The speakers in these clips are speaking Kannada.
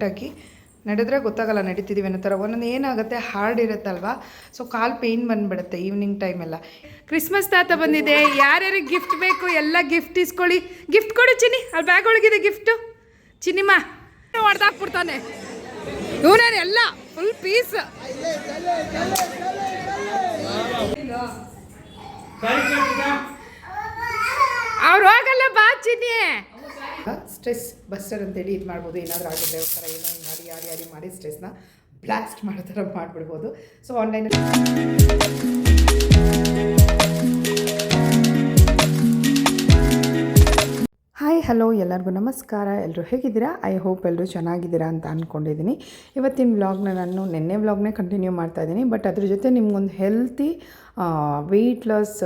ಟಾಕಿ ನಡೆದ್ರೆ ಗೊತ್ತಾಗಲ್ಲ ನಡೀತಿದ್ದೀವಿ ಅನ್ನೋ ಥರ ಒಂದೊಂದು ಏನಾಗುತ್ತೆ ಹಾರ್ಡ್ ಇರುತ್ತಲ್ವಾ ಸೊ ಕಾಲು ಪೇಯ್ನ್ ಬಂದುಬಿಡುತ್ತೆ ಈವ್ನಿಂಗ್ ಟೈಮೆಲ್ಲ. ಕ್ರಿಸ್ಮಸ್ ತಾತ ಬಂದಿದೆ, ಯಾರ್ಯಾರಿಗೆ ಗಿಫ್ಟ್ ಬೇಕು ಎಲ್ಲ ಗಿಫ್ಟ್ ಇಸ್ಕೊಳ್ಳಿ. ಗಿಫ್ಟ್ ಕೊಡು ಚಿನ್ನಿ, ಅಲ್ಲಿ ಬ್ಯಾಗ್ ಒಳಗಿದೆ ಗಿಫ್ಟು. ಚಿನ್ನಿಮ್ಮ ಹೊಡೆದಾಕ್ಬಿಡ್ತಾನೆ ಇವನೇ ಎಲ್ಲ ಫುಲ್ ಪೀಸ್. ಅವ್ರು ಹೋಗಲ್ಲ ಬಾ ಚಿನ್ನಿ. ಸ್ಟ್ರೆಸ್ ಬಸ್ಟರ್ ಅಂತೇಳಿ ಇದು ಮಾಡ್ಬೋದು. ಏನಾದರೂ ಆಗಿದ್ರೆ ಒಂಥರ ಏನೋ ಮಾಡಿ ಯಾರು ಮಾಡಿ ಸ್ಟ್ರೆಸ್ನ ಬ್ಲಾಸ್ಟ್ ಮಾಡೋ ಥರ ಮಾಡಿಬಿಡ್ಬೋದು. ಸೊ ಆನ್ಲೈನಲ್ಲಿ ಹಾಯ್ ಹಲೋ ಎಲ್ಲರಿಗೂ ನಮಸ್ಕಾರ. ಎಲ್ಲರೂ ಹೇಗಿದ್ದೀರಾ? ಐ ಹೋಪ್ ಎಲ್ಲರೂ ಚೆನ್ನಾಗಿದ್ದೀರಾ ಅಂತ ಅಂದ್ಕೊಂಡಿದ್ದೀನಿ. ಇವತ್ತಿನ ವ್ಲಾಗ್ನ ನಾನು ನಿನ್ನೆ ವ್ಲಾಗ್ನೇ ಕಂಟಿನ್ಯೂ ಮಾಡ್ತಾಯಿದ್ದೀನಿ, ಬಟ್ ಅದ್ರ ಜೊತೆ ನಿಮ್ಗೊಂದು ಹೆಲ್ತಿ ವೆಯ್ಟ್ ಲಾಸ್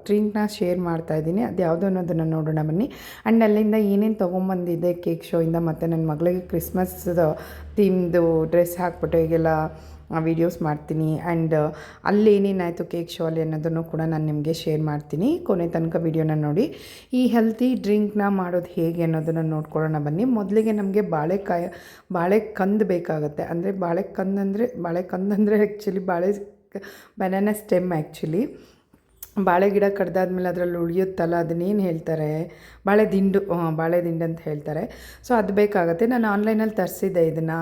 ಡ್ರಿಂಕ್ನ ಶೇರ್ ಮಾಡ್ತಾಯಿದ್ದೀನಿ. ಅದು ಯಾವುದೋ ಅನ್ನೋದನ್ನು ನೋಡೋಣ ಬನ್ನಿ. ಆ್ಯಂಡ್ ಅಲ್ಲಿಂದ ಏನೇನು ತೊಗೊಂಬಂದಿದ್ದೆ ಕೇಕ್ ಶೋಯಿಂದ, ಮತ್ತು ನನ್ನ ಮಗಳಿಗೆ ಕ್ರಿಸ್ಮಸ್ ಥೀಮ್ದು ಡ್ರೆಸ್ ಹಾಕ್ಬಿಟ್ಟು ಈಗೆಲ್ಲ ವೀಡಿಯೋಸ್ ಮಾಡ್ತೀನಿ. ಆ್ಯಂಡ್ ಅಲ್ಲಿ ಏನೇನಾಯಿತು ಕೇಕ್ ಶೋ ಅಲ್ಲಿ ಅನ್ನೋದನ್ನು ಕೂಡ ನಾನು ನಿಮಗೆ ಶೇರ್ ಮಾಡ್ತೀನಿ. ಕೊನೆ ತನಕ ವೀಡಿಯೋನ ನೋಡಿ. ಈ ಹೆಲ್ತಿ ಡ್ರಿಂಕ್ನ ಮಾಡೋದು ಹೇಗೆ ಅನ್ನೋದನ್ನು ನೋಡ್ಕೊಳ್ಳೋಣ ಬನ್ನಿ. ಮೊದಲಿಗೆ ನಮಗೆ ಬಾಳೆಕಂದು ಬೇಕಾಗುತ್ತೆ. ಅಂದರೆ ಬಾಳೆಕಂದು ಅಂದರೆ ಆ್ಯಕ್ಚುಲಿ ಬನಾನಾ ಸ್ಟೆಮ್. ಆ್ಯಕ್ಚುಲಿ ಬಾಳೆ ಗಿಡ ಕಡ್ದಾದ್ಮೇಲೆ ಅದರಲ್ಲಿ ಉಳಿಯುತ್ತಲ್ಲ, ಅದನ್ನೇನು ಹೇಳ್ತಾರೆ, ಬಾಳೆದಿಂಡು ಅಂತ ಹೇಳ್ತಾರೆ. ಸೊ ಅದು ಬೇಕಾಗುತ್ತೆ. ನಾನು ಆನ್ಲೈನಲ್ಲಿ ತರಿಸಿದ್ದೆ ಇದನ್ನು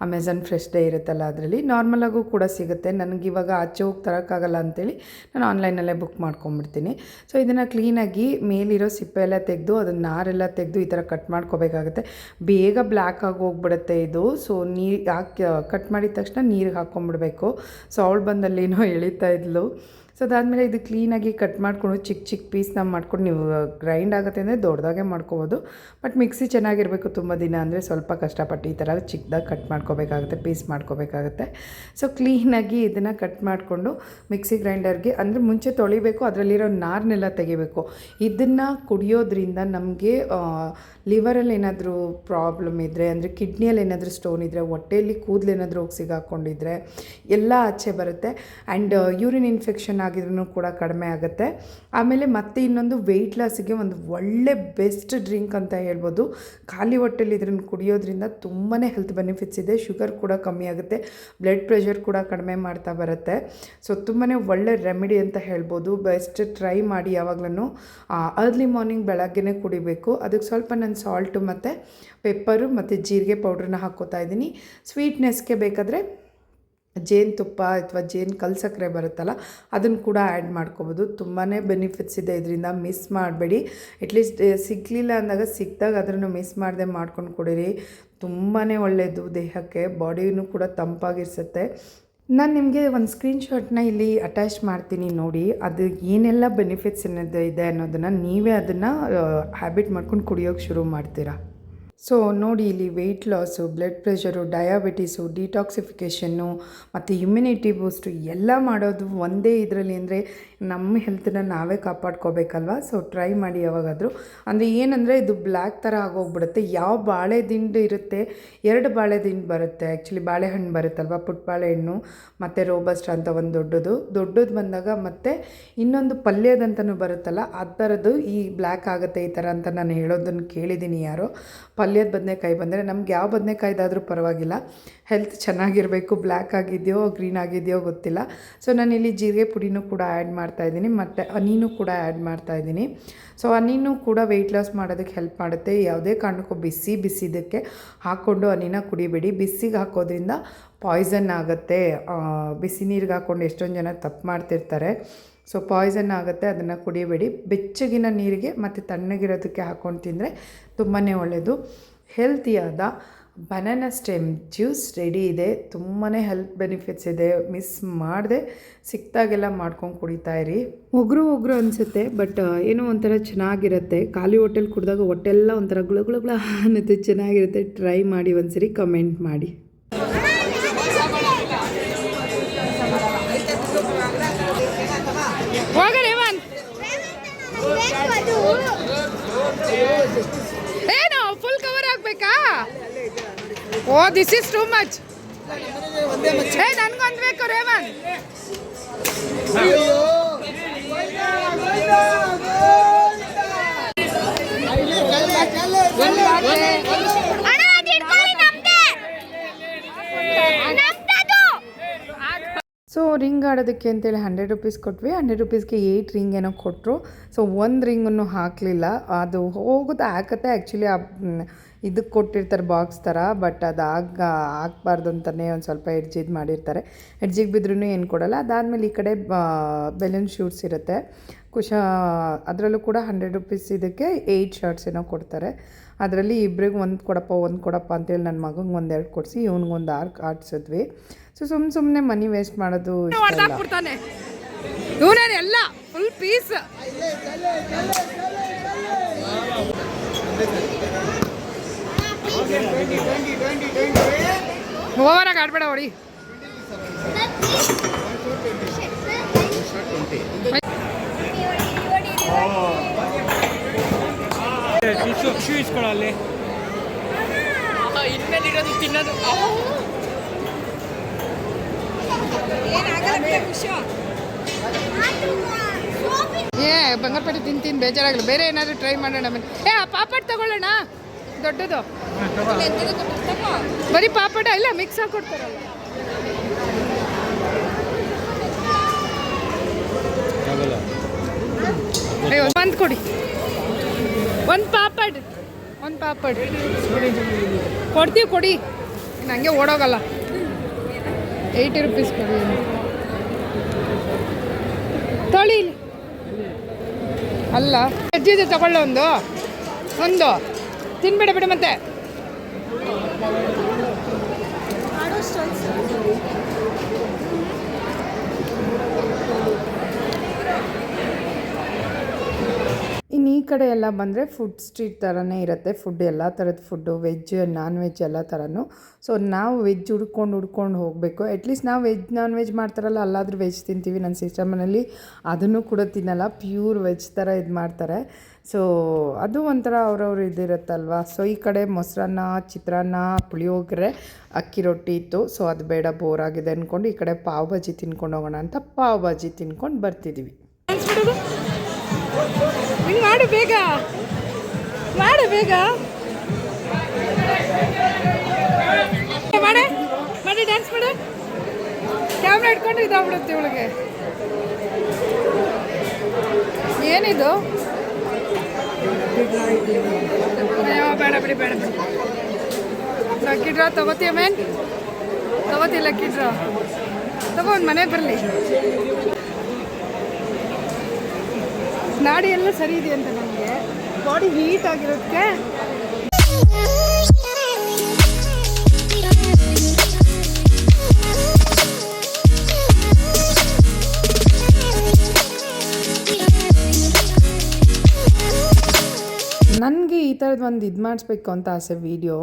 ಅಮೆಝಾನ್ ಫ್ರೆಶ್ ಡೇ ಇರುತ್ತಲ್ಲ ಅದರಲ್ಲಿ. ನಾರ್ಮಲಾಗೂ ಕೂಡ ಸಿಗುತ್ತೆ. ನನಗಿವಾಗ ಆಚೆ ಹೋಗಿ ತರೋಕ್ಕಾಗಲ್ಲ ಅಂಥೇಳಿ ನಾನು ಆನ್ಲೈನಲ್ಲೇ ಬುಕ್ ಮಾಡ್ಕೊಂಬಿಡ್ತೀನಿ. ಸೊ ಇದನ್ನು ಕ್ಲೀನಾಗಿ ಮೇಲಿರೋ ಸಿಪ್ಪೆ ಎಲ್ಲ ತೆಗೆದು ಅದನ್ನು ನಾರೆಲ್ಲ ತೆಗೆದು ಈ ಥರ ಕಟ್ ಮಾಡ್ಕೋಬೇಕಾಗುತ್ತೆ. ಬೇಗ ಬ್ಲ್ಯಾಕ್ ಆಗಿ ಹೋಗ್ಬಿಡುತ್ತೆ ಇದು. ಸೊ ನೀರು ಹಾಕಿ ಕಟ್ ಮಾಡಿದ ತಕ್ಷಣ ನೀರಿಗೆ ಹಾಕ್ಕೊಂಬಿಡ್ಬೇಕು. ಸೊ ಅವಳು ಬಂದಲ್ಲೇನೋ ಎಳಿತಾ ಇದ್ಲು. ಸೊ ಅದಾದಮೇಲೆ ಇದು ಕ್ಲೀನಾಗಿ ಕಟ್ ಮಾಡಿಕೊಂಡು ಚಿಕ್ಕ ಪೀಸ್ನ ಮಾಡ್ಕೊಂಡು, ನೀವು ಗ್ರೈಂಡ್ ಆಗುತ್ತೆ ಅಂದರೆ ದೊಡ್ಡದಾಗೆ ಮಾಡ್ಕೋಬೋದು. ಬಟ್ ಮಿಕ್ಸಿ ಚೆನ್ನಾಗಿರಬೇಕು. ತುಂಬ ದಿನ ಅಂದರೆ ಸ್ವಲ್ಪ ಕಷ್ಟಪಟ್ಟು ಈ ಥರ ಚಿಕ್ಕದಾಗಿ ಕಟ್ ಮಾಡ್ಕೋಬೇಕಾಗುತ್ತೆ, ಪೀಸ್ ಮಾಡ್ಕೋಬೇಕಾಗುತ್ತೆ. ಸೊ ಕ್ಲೀನಾಗಿ ಇದನ್ನು ಕಟ್ ಮಾಡಿಕೊಂಡು ಮಿಕ್ಸಿ ಗ್ರೈಂಡರ್ಗೆ, ಅಂದರೆ ಮುಂಚೆ ತೊಳಿಬೇಕು, ಅದರಲ್ಲಿರೋ ನಾರನ್ನೆಲ್ಲ ತೆಗಿಬೇಕು. ಇದನ್ನು ಕುಡಿಯೋದ್ರಿಂದ ನಮಗೆ ಲಿವರಲ್ಲಿ ಏನಾದರೂ ಪ್ರಾಬ್ಲಮ್ ಇದ್ದರೆ, ಅಂದರೆ ಕಿಡ್ನಿಯಲ್ಲಿ ಏನಾದರೂ ಸ್ಟೋನ್ ಇದ್ದರೆ, ಹೊಟ್ಟೆಯಲ್ಲಿ ಕೂದಲು ಏನಾದರೂ ಹೋಗಿ ಸಿಗಾಕೊಂಡಿದ್ರೆ ಎಲ್ಲ ಆಚೆ ಬರುತ್ತೆ. ಆ್ಯಂಡ್ ಯೂರಿನ್ ಇನ್ಫೆಕ್ಷನ್ ಆಗಿದ್ರೂ ಕೂಡ ಕಡಿಮೆ ಆಗುತ್ತೆ. ಆಮೇಲೆ ಮತ್ತೆ ಇನ್ನೊಂದು ವೆಯ್ಟ್ ಲಾಸಿಗೆ ಒಂದು ಒಳ್ಳೆ ಬೆಸ್ಟ್ ಡ್ರಿಂಕ್ ಅಂತ ಹೇಳ್ಬೋದು. ಖಾಲಿ ಹೊಟ್ಟೆಲಿ ಇದನ್ನು ಕುಡಿಯೋದ್ರಿಂದ ತುಂಬಾ ಹೆಲ್ತ್ ಬೆನಿಫಿಟ್ಸ್ ಇದೆ. ಶುಗರ್ ಕೂಡ ಕಮ್ಮಿ ಆಗುತ್ತೆ, ಬ್ಲಡ್ ಪ್ರೆಷರ್ ಕೂಡ ಕಡಿಮೆ ಮಾಡ್ತಾ ಬರುತ್ತೆ. ಸೊ ತುಂಬಾ ಒಳ್ಳೆ ರೆಮಿಡಿ ಅಂತ ಹೇಳ್ಬೋದು. ಬೆಸ್ಟ್ ಟ್ರೈ ಮಾಡಿ. ಯಾವಾಗಲೂ ಅರ್ಲಿ ಮಾರ್ನಿಂಗ್ ಬೆಳಗ್ಗೆನೇ ಕುಡಿಬೇಕು. ಅದಕ್ಕೆ ಸ್ವಲ್ಪ ನಾನು ಸಾಲ್ಟು ಮತ್ತು ಪೆಪ್ಪರು ಮತ್ತು ಜೀರಿಗೆ ಪೌಡ್ರನ್ನ ಹಾಕ್ಕೋತಾ ಇದ್ದೀನಿ. ಸ್ವೀಟ್ನೆಸ್ಗೆ ಬೇಕಾದರೆ ಜೇನುತುಪ್ಪ ಅಥವಾ ಕಲ್ ಸಕ್ಕರೆ ಬರುತ್ತಲ್ಲ ಅದನ್ನು ಕೂಡ ಆ್ಯಡ್ ಮಾಡ್ಕೋಬೋದು. ತುಂಬಾ ಬೆನಿಫಿಟ್ಸ್ ಇದೆ ಇದರಿಂದ. ಮಿಸ್ ಮಾಡಬೇಡಿ. ಅಟ್ಲೀಸ್ಟ್ ಸಿಗಲಿಲ್ಲ ಅಂದಾಗ ಸಿಕ್ಕಿದಾಗ ಅದನ್ನು ಮಿಸ್ ಮಾಡದೆ ಮಾಡ್ಕೊಂಡು ಕುಡೀರಿ. ತುಂಬಾ ಒಳ್ಳೆಯದು ದೇಹಕ್ಕೆ, ಬಾಡಿನೂ ಕೂಡ ತಂಪಾಗಿರಿಸುತ್ತೆ. ನಾನು ನಿಮಗೆ ಒಂದು ಸ್ಕ್ರೀನ್ಶಾಟ್ನ ಇಲ್ಲಿ ಅಟ್ಯಾಚ್ ಮಾಡ್ತೀನಿ ನೋಡಿ. ಅದು ಏನೆಲ್ಲ ಬೆನಿಫಿಟ್ಸ್ ಏನಿದೆ ಇದೆ ಅನ್ನೋದನ್ನು ನೀವೇ ಅದನ್ನು ಹ್ಯಾಬಿಟ್ ಮಾಡ್ಕೊಂಡು ಕುಡಿಯೋಕ್ಕೆ ಶುರು ಮಾಡ್ತೀರಾ. ಸೊ ನೋಡಿ, ಇಲ್ಲಿ weight loss, blood pressure, diabetes, detoxification ಮತ್ತು ಇಮ್ಯುನಿಟಿ ಬೂಸ್ಟು ಎಲ್ಲ ಮಾಡೋದು ಒಂದೇ ಇದರಲ್ಲಿ. ಅಂದರೆ ನಮ್ಮ ಹೆಲ್ತನ್ನ ನಾವೇ ಕಾಪಾಡ್ಕೋಬೇಕಲ್ವ. ಸೊ ಟ್ರೈ ಮಾಡಿ ಯಾವಾಗಾದರೂ. ಅಂದರೆ ಏನಂದರೆ ಇದು ಬ್ಲ್ಯಾಕ್ ಥರ ಆಗೋಗ್ಬಿಡುತ್ತೆ. ಯಾವ ಬಾಳೆ ದಿಂಡು ಇರುತ್ತೆ, 2 ಬಾಳೆ ದಿಂಡು ಬರುತ್ತೆ. ಆ್ಯಕ್ಚುಲಿ ಬಾಳೆಹಣ್ಣು ಬರುತ್ತಲ್ವ, ಪುಟ್ಟ ಬಾಳೆಹಣ್ಣು ಮತ್ತು ರೋಬಸ್ಟ್ ಅಂತ ಒಂದು ದೊಡ್ಡದು ಬಂದಾಗ, ಮತ್ತು ಇನ್ನೊಂದು ಪಲ್ಯದಂತನೂ ಬರುತ್ತಲ್ಲ ಆ ಥರದ್ದು ಈ ಬ್ಲ್ಯಾಕ್ ಆಗುತ್ತೆ ಈ ಥರ ಅಂತ ನಾನು ಹೇಳೋದನ್ನು ಕೇಳಿದ್ದೀನಿ. ಯಾರೋ ಪಲ್ಯದ ಬದನೆಕಾಯಿ ಬಂದರೆ, ನಮ್ಗೆ ಯಾವ ಬದನೆಕಾಯ್ದಾದರೂ ಪರವಾಗಿಲ್ಲ, ಹೆಲ್ತ್ ಚೆನ್ನಾಗಿರಬೇಕು. ಬ್ಲ್ಯಾಕ್ ಆಗಿದೆಯೋ ಗ್ರೀನ್ ಆಗಿದೆಯೋ ಗೊತ್ತಿಲ್ಲ. ಸೊ ನಾನಿಲ್ಲಿ ಜೀರಿಗೆ ಪುಡಿನೂ ಕೂಡ ಆ್ಯಡ್ ಮಾಡ್ತಾಯಿದ್ದೀನಿ, ಮತ್ತು ಹನಿನೂ ಕೂಡ ಆ್ಯಡ್ ಮಾಡ್ತಾಯಿದ್ದೀನಿ. ಸೊ ಹನಿನೂ ಕೂಡ ವೆಯ್ಟ್ ಲಾಸ್ ಮಾಡೋದಕ್ಕೆ ಹೆಲ್ಪ್ ಮಾಡುತ್ತೆ. ಯಾವುದೇ ಕಾರಣಕ್ಕೂ ಬಿಸಿದಕ್ಕೆ ಹಾಕ್ಕೊಂಡು ಹನಿನ ಕುಡಿಬೇಡಿ. ಬಿಸಿಗೆ ಹಾಕೋದ್ರಿಂದ ಪಾಯ್ಸನ್ ಆಗುತ್ತೆ. ಬಿಸಿ ನೀರಿಗೆ ಹಾಕ್ಕೊಂಡು ಎಷ್ಟೊಂದು ಜನ ತಪ್ಪು ಮಾಡ್ತಿರ್ತಾರೆ. ಸೊ ಪಾಯ್ಸನ್ ಆಗುತ್ತೆ, ಅದನ್ನು ಕುಡಿಯಬೇಡಿ. ಬೆಚ್ಚಗಿನ ನೀರಿಗೆ ಮತ್ತು ತಣ್ಣಗಿರೋದಕ್ಕೆ ಹಾಕ್ಕೊಂಡು ತಿಂದರೆ ತುಂಬಾ ಒಳ್ಳೆಯದು. ಹೆಲ್ತಿಯಾದ ಬನಾನಾ ಸ್ಟೆಮ್ ಜ್ಯೂಸ್ ರೆಡಿ ಇದೆ. ತುಂಬಾ ಹೆಲ್ತ್ ಬೆನಿಫಿಟ್ಸ್ ಇದೆ. ಮಿಸ್ ಮಾಡದೆ ಸಿಕ್ತಾಗೆಲ್ಲ ಮಾಡ್ಕೊಂಡು ಕುಡಿತಾಯಿರಿ. ಒಗ್ರು ಅನಿಸುತ್ತೆ, ಬಟ್ ಏನೋ ಒಂಥರ ಚೆನ್ನಾಗಿರುತ್ತೆ. ಖಾಲಿ ಹೊಟ್ಟೆಲಿ ಕುಡಿದಾಗ ಹೊಟ್ಟೆಲ್ಲ ಒಂಥರ ಗುಳಗುಳ ಅನ್ನುತ್ತೆ, ಚೆನ್ನಾಗಿರುತ್ತೆ. ಟ್ರೈ ಮಾಡಿ ಒಂದ್ಸರಿ, ಕಮೆಂಟ್ ಮಾಡಿ. ಏನು ಫುಲ್ ಕವರ್ ಆಗಬೇಕಾ? Oh this is too much. ನನಗೊಂದು ಬೇಕು ರೇವನ್. ರಿಂಗ್ ಆಡೋದಕ್ಕೆ ಅಂತೇಳಿ 100 ರುಪೀಸ್ ಕೊಟ್ವಿ. 100 ರುಪೀಸ್ಗೆ 8 ರಿಂಗ್ ಏನೋ ಕೊಟ್ಟರು. ಸೊ ಒಂದು ರಿಂಗನ್ನು ಹಾಕಲಿಲ್ಲ. ಅದು ಹೋಗುತ್ತೆ ಹಾಕತ್ತೆ ಆ್ಯಕ್ಚುಲಿ ಇದಕ್ಕೆ ಕೊಟ್ಟಿರ್ತಾರೆ ಬಾಕ್ಸ್ ಥರ, ಬಟ್ ಅದು ಹಾಕ್ಬಾರ್ದು ಅಂತಲೇ ಒಂದು ಸ್ವಲ್ಪ ಎಡ್ಜಿದು ಮಾಡಿರ್ತಾರೆ. ಎಡ್ಜಿಗೆ ಬಿದ್ರೂ ಏನು ಕೊಡೋಲ್ಲ. ಅದಾದಮೇಲೆ ಈ ಕಡೆ ಬೆಲೂನ್ ಶೂಟ್ಸ್ ಇರುತ್ತೆ ಅದರಲ್ಲೂ ಕೂಡ 100 ರುಪೀಸ್ ಇದಕ್ಕೆ 8 ಶರ್ಟ್ಸ್ ಏನೋ ಕೊಡ್ತಾರೆ. ಅದರಲ್ಲಿ ಇಬ್ಬರಿಗೆ ಒಂದು ಕೊಡಪ್ಪ ಅಂತೇಳಿ ನನ್ನ ಮಗಂಗೆ ಒಂದೆರಡು ಕೊಡಿಸಿ ಇವ್ನಿಗೊಂದು ಆಡ್ಸಿದ್ವಿ. ಸೊ ಸುಮ್ಮನೆ ಮನಿ ವೇಸ್ಟ್ ಮಾಡೋದು ಎಲ್ಲ ಫುಲ್ ಪೀಸ್. ಓವರಾಗಿ ಆಡ್ಬೇಡ ಹೊಡಿ. ಇಸ್ಕೊಳ್ಳಲ್ಲಿ ಇನ್ನಲ್ಲಿರೋದು ತಿನ್ನೋದು ಬಂಗಾರಪೇಟೆ ತಿಂತೀನಿ ಬೇಜಾರಾಗಲ್ಲ. ಬೇರೆ ಏನಾದರೂ ಟ್ರೈ ಮಾಡೋಣ. ಪಾಪಡ್ ತಗೊಳ್ಳೋಣ ದೊಡ್ಡದು. ಬರೀ ಪಾಪಡ ಇಲ್ಲ ಮಿಕ್ಸ್ ಹಾಕೊಡ್ತಾರಲ್ಲ. ಒಂದು ಕೊಡಿ, ಒಂದು ಪಾಪಡ್ ಕೊಡ್ತೀವಿ ಕೊಡಿ. ನನಗೆ ಓಡೋಗಲ್ಲ. 80 ರುಪೀಸ್ ಕೊಡಿ. ತೊಳಿ ಅಲ್ಲ ಅಜ್ಜಿದೆ ತಗೊಳ್ಳ ಒಂದು ತಿನ್ಬೇಡ ಬಿಡ. ಮತ್ತೆ ಇನ್ನು ಈ ಕಡೆ ಎಲ್ಲ ಬಂದರೆ ಫುಡ್ ಸ್ಟ್ರೀಟ್ ಥರನೇ ಇರುತ್ತೆ. ಫುಡ್ ಎಲ್ಲ ಥರದ ಫುಡ್ಡು, ವೆಜ್ ನಾನ್ ವೆಜ್ ಎಲ್ಲ ಥರನೂ. ಸೊ ನಾವು ವೆಜ್ ಹುಡ್ಕೊಂಡು ಹೋಗಬೇಕು. ಅಟ್ಲೀಸ್ಟ್ ನಾವು ವೆಜ್ ನಾನ್ ವೆಜ್ ಮಾಡ್ತಾರಲ್ಲ ಅಲ್ಲಾದರೂ ವೆಜ್ ತಿಂತೀವಿ. ನನ್ನ ಸಿಸ್ಟರ್ ಮನೇಲಿ ಅದನ್ನು ಕೂಡ ತಿನ್ನಲ್ಲ, ಪ್ಯೂರ್ ವೆಜ್ ಥರ ಇದು ಮಾಡ್ತಾರೆ. ಸೊ ಅದು ಒಂಥರ ಅವ್ರವ್ರು ಇದಿರುತ್ತಲ್ವ. ಸೊ ಈ ಕಡೆ ಮೊಸರನ್ನ, ಚಿತ್ರಾನ್ನ, ಪುಳಿಯೋಗರೆ, ಅಕ್ಕಿ ರೊಟ್ಟಿ ಇತ್ತು. ಸೊ ಅದು ಬೇಡ, ಬೋರ್ ಆಗಿದೆ ಅಂದ್ಕೊಂಡು ಈ ಕಡೆ ಪಾವ್ ಭಾಜಿ ತಿನ್ಕೊಂಡು ಹೋಗೋಣ ಅಂತ ಪಾವ್ ಭಾಜಿ ತಿನ್ಕೊಂಡು ಬರ್ತಿದ್ದೀವಿ. ಮಾಡು ಬೇಗ ಮಾಡು ಡ್ಯಾನ್ಸ್ ಮಾಡು. ಕ್ಯಾಮ್ರಾ ಇಟ್ಕೊಂಡು ಇದಾಗ್ಬಿಡುತ್ತೆ ಇವಳಿಗೆ. ಏನಿದು? ಬೇಡ ಬಿಡಿ ಲಕ್ಕಿ ಡ್ರಾ ತಗೋತೀಯ ಮೇನ್? ತಗೋತೀಯ ಲಕ್ಕಿ ಡ್ರಾ? ತಗೋ, ಒಂದು ಮನೆ ಬರಲಿ. ನಾಡಿ ಎಲ್ಲ ಸರಿ ಇದೆ ಅಂತ ನನಗೆ. ಬಾಡಿ ಹೀಟ್ ಆಗಿರೋದಕ್ಕೆ ನನಗೆ ಈ ಥರದ್ದು ಒಂದು ಇದು ಮಾಡಿಸ್ಬೇಕು ಅಂತ ಆಸೆ. ವೀಡಿಯೋ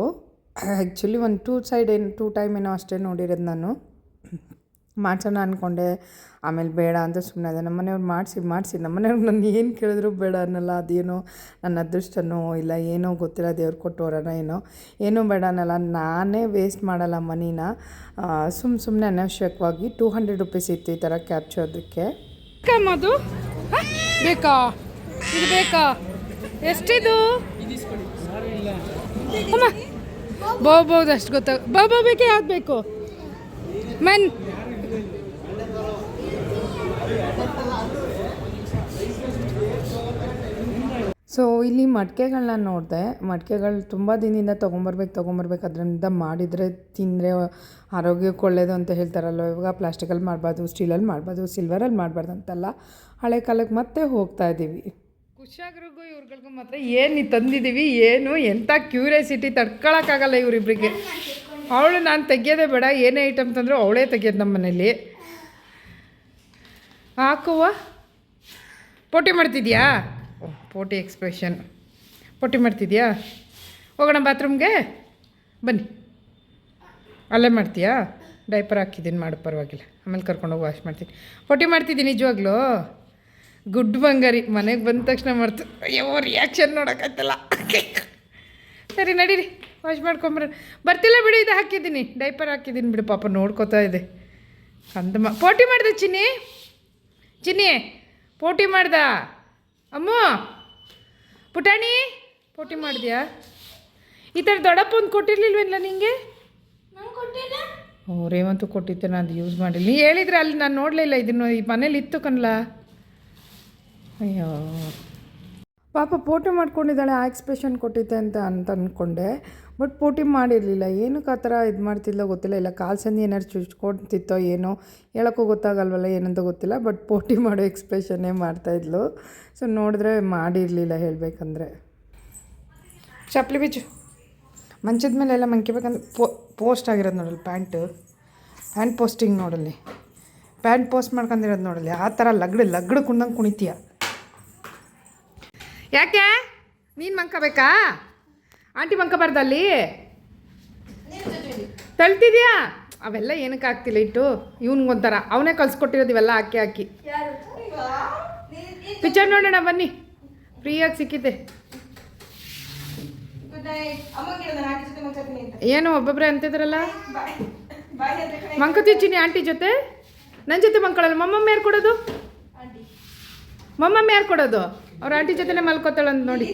ಆ್ಯಕ್ಚುಲಿ ಒಂದು 2 ಟೈಮ್ ಏನೋ ಅಷ್ಟೇ ನೋಡಿರೋದು ನಾನು. ಮಾಡ್ಸೋಣ ಅಂದ್ಕೊಂಡೆ, ಆಮೇಲೆ ಬೇಡ ಅಂತ ಸುಮ್ಮನೆ ಅದೇ. ನಮ್ಮನೆಯವ್ರು ಮಾಡಿಸಿ ನಮ್ಮನೆಯವ್ರು ನನ್ನ ಏನು ಕೇಳಿದ್ರು ಬೇಡ ಅನ್ನಲ್ಲ. ಅದೇನೋ ನನ್ನ ಅದೃಷ್ಟನೋ ಇಲ್ಲ ಏನೋ ಗೊತ್ತಿಲ್ಲ, ದೇವ್ರು ಕೊಟ್ಟವರನ ಏನೋ ಬೇಡ ಅನ್ನಲ್ಲ. ನಾನೇ ವೇಸ್ಟ್ ಮಾಡಲ್ಲ ಮನಿನ. ಸುಮ್ಮನೆ ಅನವಶ್ಯಕವಾಗಿ 200 ರುಪೀಸ್ ಇತ್ತು ಈ ಥರ ಕ್ಯಾಪ್ಚರ್ದಕ್ಕೆ. ಅದು ಬೇಕಾ? ಇದು ಬೇಕಾ? ಎಷ್ಟಿದು? ಬಹುದು ಅಷ್ಟು ಗೊತ್ತಾಗ. ಬಾಬಾ ಬೇಕೇ ಆಗಬೇಕು ಮನ್. ಸೊ ಇಲ್ಲಿ ಮಡಿಕೆಗಳನ್ನ ನೋಡಿದೆ. ಮಡಿಕೆಗಳು ತುಂಬ ದಿನದಿಂದ ತೊಗೊಂಬರ್ಬೇಕು. ಅದರಿಂದ ಮಾಡಿದರೆ ತಿಂದರೆ ಆರೋಗ್ಯಕ್ಕೆ ಒಳ್ಳೆಯದು ಅಂತ ಹೇಳ್ತಾರಲ್ವ. ಇವಾಗ ಪ್ಲಾಸ್ಟಿಕಲ್ಲಿ ಮಾಡಬಾರ್ದು, ಸ್ಟೀಲಲ್ಲಿ ಮಾಡಬಾರ್ದು, ಸಿಲ್ವರಲ್ಲಿ ಮಾಡಬಾರ್ದು ಅಂತೆಲ್ಲ ಹಳೆ ಕಾಲಕ್ಕೆ ಮತ್ತೆ ಹೋಗ್ತಾ ಇದ್ದೀವಿ. ಖುಷಿಯಾಗ್ರಿಗೂ ಇವ್ರಿಗೂ ಮಾತ್ರ ಏನು ತಂದಿದ್ದೀವಿ, ಏನು ಎಂಥ ಕ್ಯೂರಿಯಾಸಿಟಿ ತಡ್ಕೊಳಕ್ಕಾಗಲ್ಲ ಇವರಿಬ್ಬರಿಗೆ. ಅವಳು ನಾನು ತೆಗಿಯೋದೇ ಬೇಡ, ಏನೇ ಐಟಮ್ ತಂದರೂ ಅವಳೇ ತೆಗಿಯೋದು ನಮ್ಮ ಮನೇಲಿ. ಹಾಕುವ ಪೋಟಿ ಮಾಡ್ತಿದ್ಯಾ? ಪೋಟಿ ಎಕ್ಸ್ಪ್ರೆಷನ್. ಪೋಟಿ ಮಾಡ್ತಿದ್ಯಾ? ಹೋಗೋಣ ಬಾತ್ರೂಮ್ಗೆ ಬನ್ನಿ. ಅಲ್ಲೇ ಮಾಡ್ತೀಯಾ? ಡೈಪರ್ ಹಾಕಿದ್ದೀನಿ, ಮಾಡು ಪರವಾಗಿಲ್ಲ, ಆಮೇಲೆ ಕರ್ಕೊಂಡೋಗಿ ವಾಶ್ ಮಾಡ್ತೀನಿ. ಪೋಟಿ ಮಾಡ್ತಿದ್ದೀನಿ ನಿಜವಾಗ್ಲೂ. ಗುಡ್ ಬಂಗಾರಿ. ಮನೆಗೆ ಬಂದ ತಕ್ಷಣ ಮಾಡ್ತು. ಅಯ್ಯೋ ರಿಯಾಕ್ಷನ್ ನೋಡೋಕ್ಕಾಯ್ತಲ್ಲ. ಸರಿ ನಡೀರಿ, ವಾಶ್ ಮಾಡ್ಕೊಂಬರ. ಬರ್ತಿಲ್ಲ ಬಿಡು, ಇದು ಹಾಕಿದ್ದೀನಿ, ಡೈಪರ್ ಹಾಕಿದ್ದೀನಿ ಬಿಡು. ಪಾಪ ನೋಡ್ಕೋತಾ ಇದೆ. ಕಂದಮ್ಮ ಪೋಟಿ ಮಾಡ್ದೆ ಚಿನ್ನಿ ಪೋಟಿ ಮಾಡ್ದ. ಅಮ್ಮ ಪುಟಾಣಿ ಪೋಟಿ ಮಾಡಿದ್ಯಾ? ಈ ಥರ ದೊಡ್ಡಪ್ಪ ಒಂದು ಕೊಟ್ಟಿರ್ಲಿಲ್ವೇನಲ್ಲ ನಿಂಗೆ? ರೇವಂತು ಕೊಟ್ಟಿದ್ದೆ ನಾನು ಅದು ಯೂಸ್ ಮಾಡಿಲ್ಲ. ನೀ ಹೇಳಿದ್ರೆ ಅಲ್ಲಿ ನಾನು ನೋಡಲೇ ಇಲ್ಲ, ಇದನ್ನು ಈ ಮನೇಲಿ ಇತ್ತು ಕಣ್ಲ. ಅಯ್ಯೋ ಪಾಪ ಪೋಟಿ ಮಾಡ್ಕೊಂಡಿದ್ದಾಳೆ, ಆ ಎಕ್ಸ್ಪ್ರೆಷನ್ ಕೊಟ್ಟಿದ್ದೆ ಅಂತ ಅಂದ್ಕೊಂಡೆ. ಬಟ್ ಪೋಟಿ ಮಾಡಿರಲಿಲ್ಲ. ಏನಕ್ಕೆ ಆ ಥರ ಇದು ಮಾಡ್ತಿಲ್ಲ ಗೊತ್ತಿಲ್ಲ. ಇಲ್ಲ ಕಾಲು ಸಂದಿ ಏನಾದ್ರು ಚುಚ್ಕೊಡ್ತಿತ್ತೋ ಏನೋ, ಹೇಳೋಕ್ಕೂ ಗೊತ್ತಾಗಲ್ವಲ್ಲ ಏನಂತ ಗೊತ್ತಿಲ್ಲ. ಬಟ್ ಪೋಟಿ ಮಾಡೋ ಎಕ್ಸ್ಪ್ರೆಷನ್ನೇ ಮಾಡ್ತಾಯಿದ್ಲು. ಸೊ ನೋಡಿದ್ರೆ ಮಾಡಿರಲಿಲ್ಲ ಹೇಳಬೇಕಂದ್ರೆ. ಚಪ್ಪಲಿ ಬಿಚ್ಚು. ಮಂಚದ ಮೇಲೆಲ್ಲ ಮಂಕಿಬೇಕಂದ್ರೆ ಪೋಸ್ಟ್ ಆಗಿರೋದು ನೋಡಲ್ಲಿ, ಪ್ಯಾಂಟ್ ಪೋಸ್ಟಿಂಗ್ ನೋಡಲ್ಲಿ, ಪ್ಯಾಂಟ್ ಪೋಸ್ಟ್ ಮಾಡ್ಕೊಂಡಿರೋದು ನೋಡಲ್ಲಿ. ಆ ಥರ ಲಗ್ಡು ಕುಂದಂಗೆ ಕುಣಿತೀಯ. ಯಾಕೆ ನೀನು ಮಂಕಬೇಕಾ? ಆಂಟಿ ಮಂಕಬಾರ್ದಲ್ಲಿ ತಳ್ತಿದ್ಯಾ? ಅವೆಲ್ಲ ಏನಕ್ಕೆ ಆಗ್ತಿಲ್ಲ ಇಟ್ಟು. ಇವನಿಗೊಂಥರ ಅವನೇ ಕಲ್ಸ್ಕೊಟ್ಟಿರೋದು ಇವೆಲ್ಲ ಹಾಕಿ ಪಿಕ್ಚರ್ ನೋಡೋಣ ಬನ್ನಿ, ಫ್ರೀಯಾಗಿ ಸಿಕ್ಕಿದ್ದೆ. ಏನು ಒಬ್ಬೊಬ್ಬರೇ ಅಂತಿದ್ರಲ್ಲ, ಮಂಕತಿಚ್ಚಿನಿ ಆಂಟಿ ಜೊತೆ. ನನ್ನ ಜೊತೆ ಮಂಕೊಳ್ಳಲ್ಲ. ಮಮ್ಮಮ್ಮ ಯಾರು ಕೊಡೋದು? ಮಮ್ಮಮ್ಮ ಯಾರು ಕೊಡೋದು? ಅವ್ರ ಆಂಟಿ ಜೊತೆನೇ ಮಲ್ಕೋತಾಳಂತ ನೋಡಿ.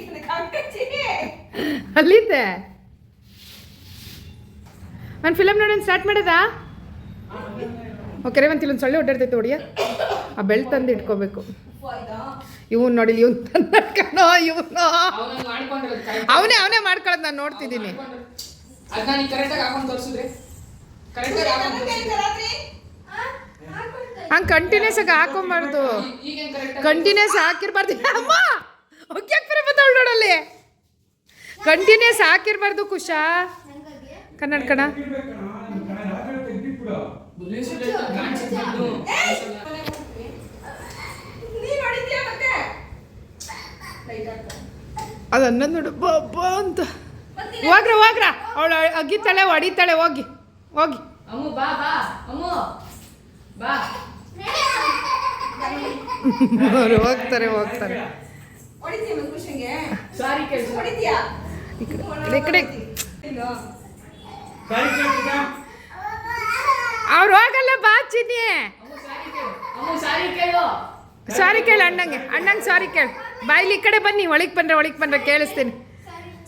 ಅಲ್ಲಿದ್ದೆ ನಾನು ಫಿಲಮ್ ನೋಡೋಣ ಸ್ಟಾರ್ಟ್ ಮಾಡೋದಾ? ಓಕೆ ರೇವಂತ್ ಇಲ್ಲೊಂದು ಸೊಳ್ಳೆ ಹೊಡ್ಡಾಡ್ತೈತೆ ಹೊಡಿಯ. ಆ ಬೆಲ್ಟ್ ತಂದು ಇಟ್ಕೋಬೇಕು. ಇವನು ನೋಡಿಲಿ, ಇವನು ತಂದ್ಕಣೋ, ಇವನು ಅವನೇ ಮಾಡ್ಕೊಳ್ಳೋದು ನಾನು ನೋಡ್ತಿದ್ದೀನಿ. ಹಂಗೆ ಕಂಟಿನ್ಯೂಸ್ ಆಗಿ ಹಾಕೊಂಬಾರ್ದು, ಕಂಟಿನ್ಯೂಸ್ ಹಾಕಿರ್ಬಾರ್ದು. ಅಮ್ಮ ಬತ್ತಾಳು ನೋಡಲ್ಲಿ, ಕಂಟಿನ್ಯೂಸ್ ಹಾಕಿರ್ಬಾರ್ದು. ಕುಶಾ ಕನ್ನಡ ಅದು ಅನ್ನೋದು ನೋಡು ಬಾಬಾ ಅಂತ. ಹೋಗ್ರ ಅವಳು ಅಗಿತಾಳೆ, ಹೊಡಿತಾಳೆ. ಹೋಗಿ ಹೋಗ್ತಾರೆ. ಈ ಕಡೆ ಅವ್ರು ಹೋಗಲ್ಲ. ಬಾ ಚಿನ್ನಿ, ಸಾರಿ ಕೇಳು ಅಣ್ಣಂಗೆ ಸಾರಿ ಕೇಳು. ಬಾಯಿಲಿ ಈ ಕಡೆ ಬನ್ನಿ, ಒಳಗೆ ಬಂದ್ರೆ ಕೇಳಿಸ್ತೀನಿ.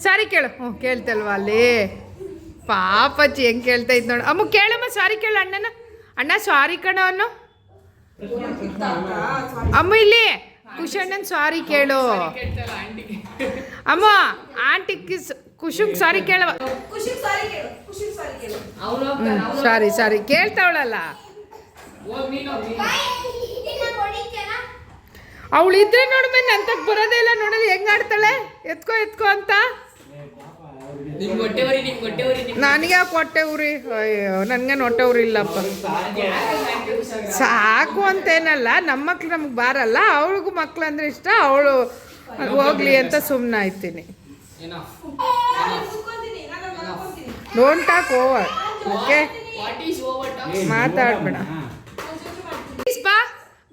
ಸಾರಿ ಕೇಳು. ಕೇಳ್ತಲ್ವಾ ಅಲ್ಲಿ ಪಾಪಚ್ಚಿ ಹೆಂಗೆ ಕೇಳ್ತಾ ಇದ್ ನೋಡು. ಅಮ್ಮ ಕೇಳಮ್ಮ, ಸಾರಿ ಕೇಳು ಅಣ್ಣ ಸಾರಿ ಕಣ ಅನ್ನು. ಅಮ್ಮ ಇಲ್ಲಿ ಕುಶಣ್ಣನ್ ಸಾರಿ ಕೇಳು. ಅಮ್ಮ ಆಂಟಿ ಕುಶುಗ್ ಸಾರಿ ಕೇಳವ. ಸಾರಿ ಕೇಳ್ತಾವಳಲ್ಲ ಅವಳು. ಇದ್ರೆ ನೋಡ್ಮೇಲೆ ನಂತಕ್ ಬರೋದೇ ಇಲ್ಲ. ನೋಡೋದು ಹೆಂಗ್ ಆಡ್ತಾಳೆ, ಎತ್ಕೋ ಅಂತ. ನನಗೆ ಯಾಕೆ ಹೊಟ್ಟೆ ಉರಿ? ಅಯ್ಯೋ ನನಗೇನು ಹೊಟ್ಟೆ ಉರಿ ಇಲ್ಲಪ್ಪ. ಸಾಕು ಅಂತೇನಲ್ಲ, ನಮ್ಮ ಮಕ್ಳು ನಮ್ಗೆ ಬಾರಲ್ಲ, ಅವಳಿಗೂ ಮಕ್ಳು ಅಂದರೆ ಇಷ್ಟ. ಅವಳು ಹೋಗ್ಲಿ ಅಂತ ಸುಮ್ಮನೆ ಆಯ್ತೀನಿ. Don't talk over, okay? ಮಾತಾಡ್ಬೇಡ.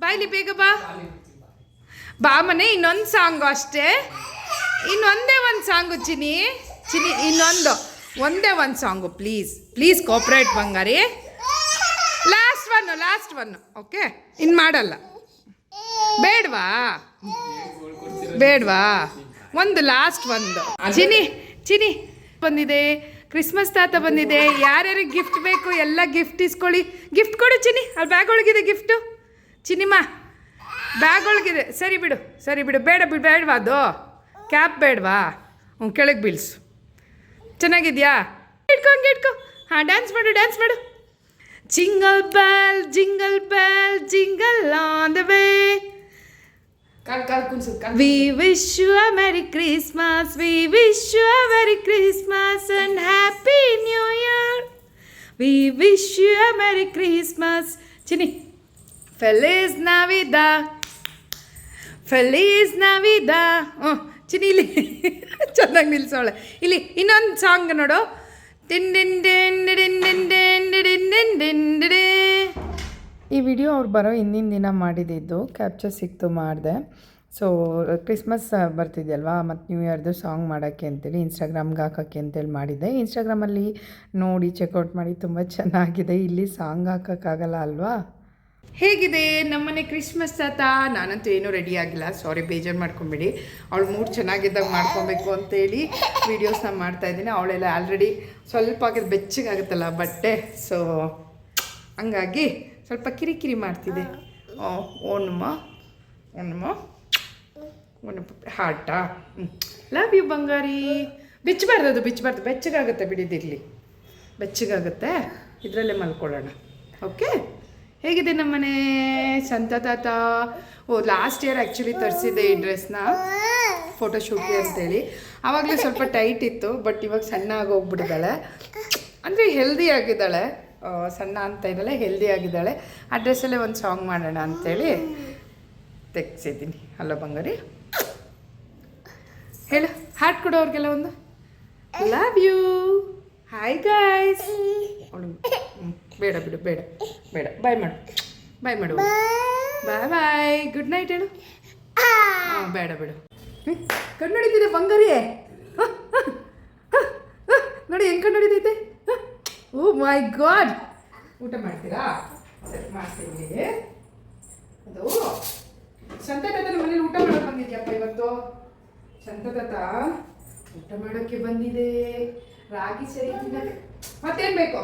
ಬಾಯ್ಲಿ ಬೇಗ ಬಾ ಮನೆ. ಇನ್ನೊಂದು ಸಾಂಗು ಅಷ್ಟೇ, ಇನ್ನೊಂದೇ ಒಂದು ಸಾಂಗು ಚಿನಿ, ಒಂದೇ ಒಂದು song please cooperate Bangari. Last one okay? ಇನ್ನು ಮಾಡಲ್ಲ. ಬೇಡವಾ ಒಂದು ಲಾಸ್ಟ್ ಒಂದು. ಚಿನಿ ಬಂದಿದೆ, ಕ್ರಿಸ್ಮಸ್ ತಾತ ಬಂದಿದೆ. ಯಾರ್ಯಾರಿಗೆ ಗಿಫ್ಟ್ ಬೇಕು ಎಲ್ಲ ಗಿಫ್ಟ್ ಇಸ್ಕೊಳ್ಳಿ. ಗಿಫ್ಟ್ ಕೊಡು ಚಿನಿ. ಅಲ್ಲಿ ಬ್ಯಾಗ್ ಒಳಗಿದೆ ಗಿಫ್ಟು. ಚಿನಿಮ್ಮ ಬ್ಯಾಗ್ ಒಳಗಿದೆ. ಸರಿ ಬಿಡು. ಬೇಡವಾ ಅದು ಕ್ಯಾಪ್ ಬೇಡವಾ? ಕೆಳಗೆ ಬೀಳ್ಸು. ಚೆನ್ನಾಗಿದ್ಯಾ? ಇಟ್ಕೊ. ಹಾಂ ಡ್ಯಾನ್ಸ್ ಮಾಡು. Jingle bell jingle on the way. We wish you a Merry Christmas. We wish you a Merry Christmas and Happy New Year. We wish you a Merry Christmas. Chini. Feliz Navidad. Chini ಇಲ್ಲಿ ಚೆನ್ನಾಗಿ ನಿಲ್ಸೋಳೆ. ಇಲ್ಲಿ ಇನ್ನೊಂದು ಸಾಂಗ್ ನೋಡು. ಈ ವಿಡಿಯೋ ಅವ್ರು ಬರೋ ಹಿಂದಿನ ದಿನ ಮಾಡಿದ್ದು, ಕ್ಯಾಪ್ಚರ್ ಸಿಕ್ತು ಮಾಡಿದೆ. ಸೊ ಕ್ರಿಸ್ಮಸ್ ಬರ್ತಿದೆಯಲ್ವಾ, ಮತ್ತು ನ್ಯೂ ಇಯರ್ದು ಸಾಂಗ್ ಮಾಡೋಕ್ಕೆ ಅಂತೇಳಿ ಇನ್ಸ್ಟಾಗ್ರಾಮ್ಗೆ ಹಾಕೋಕ್ಕೆ ಅಂತೇಳಿ ಮಾಡಿದ್ದೆ. ಇನ್ಸ್ಟಾಗ್ರಾಮಲ್ಲಿ ನೋಡಿ ಚೆಕ್ಔಟ್ ಮಾಡಿ, ತುಂಬ ಚೆನ್ನಾಗಿದೆ. ಇಲ್ಲಿ ಸಾಂಗ್ ಹಾಕೋಕ್ಕಾಗಲ್ಲ ಅಲ್ವಾ? ಹೇಗಿದೆ ನಮ್ಮನೆ ಕ್ರಿಸ್ಮಸ್ ತಾತ? ನಾನಂತೂ ಏನೂ ರೆಡಿ ಆಗಿಲ್ಲ, ಸಾರಿ ಬೇಜಾರು ಮಾಡ್ಕೊಂಬಿಡಿ. ಅವಳು ಮೂಡ್ ಚೆನ್ನಾಗಿದ್ದಾಗ ಮಾಡ್ಕೊಬೇಕು ಅಂತೇಳಿ ವೀಡಿಯೋಸ್ನ ಮಾಡ್ತಾಯಿದ್ದೀನಿ. ಅವಳೆಲ್ಲ ಆಲ್ರೆಡಿ ಸ್ವಲ್ಪ ಆಗಿದ್ದು ಬೆಚ್ಚಗಾಗುತ್ತಲ್ಲ ಬಟ್ಟೆ, ಸೊ ಹಂಗಾಗಿ ಸ್ವಲ್ಪ ಕಿರಿಕಿರಿ ಮಾಡ್ತಿದೆ. ಓಣಮ್ಮ ಓಣಮ್ಮ ಹಾರ್ಟಾ. ಲವ್ ಯು ಬಂಗಾರಿ. ಬಿಚ್ಚಬಾರ್ದು, ಅದು ಬಿಚ್ಚಬಾರ್ದು, ಬೆಚ್ಚಗಾಗುತ್ತೆ ಬಿಡಿದಿರಲಿ, ಬೆಚ್ಚಗಾಗುತ್ತೆ. ಇದರಲ್ಲೇ ಮಲ್ಕೊಳ್ಳೋಣ. ಓಕೆ. ಹೇಗಿದೆ ನಮ್ಮನೆ ಸಂತ ತಾತ? ಲಾಸ್ಟ್ ಇಯರ್ ಆ್ಯಕ್ಚುಲಿ ತರಿಸಿದ್ದೆ ಈ ಡ್ರೆಸ್ನ ಫೋಟೋಶೂಟ್ಗೆ ಅಂತೇಳಿ. ಆವಾಗಲೇ ಸ್ವಲ್ಪ ಟೈಟ್ ಇತ್ತು, ಬಟ್ ಇವಾಗ ಸಣ್ಣ ಆಗೋಗ್ಬಿಟ್ಟಿದ್ದಾಳೆ. ಅಂದರೆ ಹೆಲ್ದಿ ಆಗಿದ್ದಾಳೆ, ಸಣ್ಣ ಅಂತ ಇದ್ದಾಳೆ, ಹೆಲ್ದಿ ಆಗಿದ್ದಾಳೆ. ಆ ಡ್ರೆಸ್ಸಲ್ಲೇ ಒಂದು ಸಾಂಗ್ ಮಾಡೋಣ ಅಂಥೇಳಿ ತೆಗ್ಸಿದ್ದೀನಿ. ಹಲೋ ಬಂಗಾರಿ, ಹೇಳು ಹಾರ್ಟ್ ಕೊಡು ಅವ್ರಿಗೆಲ್ಲ ಒಂದು. Love you. Hi guys. ಬೇಡ ಬಿಡು, ಬೇಡ ಬೇಡ, ಬಾಯ್ ಮಾಡು, ಬಾಯ್ ಮಾಡು, ಬಾಯ್ ಬಾಯ್, ಗುಡ್ ನೈಟ್ ಹೇಳು. ಹಾಂ ಬೇಡ ಬಿಡು. ಕಣ್ಣು ಹೊಡಿತಿದೆ ಬಂಗಾರಿ. ನೋಡಿ ಹೆಂಗೆ ಕಣ್ಣು ಹೊಡಿತೈತೆ. ಓ ಮೈ ಗಾಡ್. ಊಟ ಮಾಡ್ತೀರಾ? ಸರಿ ಮಾಡ್ತೀನಿ. ಅದು ಸಂತತಾತ ನಮ್ಮ ಮನೇಲಿ ಊಟ ಮಾಡೋಕೆ ಬಂದಿದ್ಯಪ್ಪ ಇವತ್ತು. ಸಂತತಾತ ಊಟ ಮಾಡೋಕ್ಕೆ ಬಂದಿದೆ. ರಾಗಿ ಸರಿ ತಿನ್ನಕ್ಕೆ ಮತ್ತೇನು ಬೇಕು?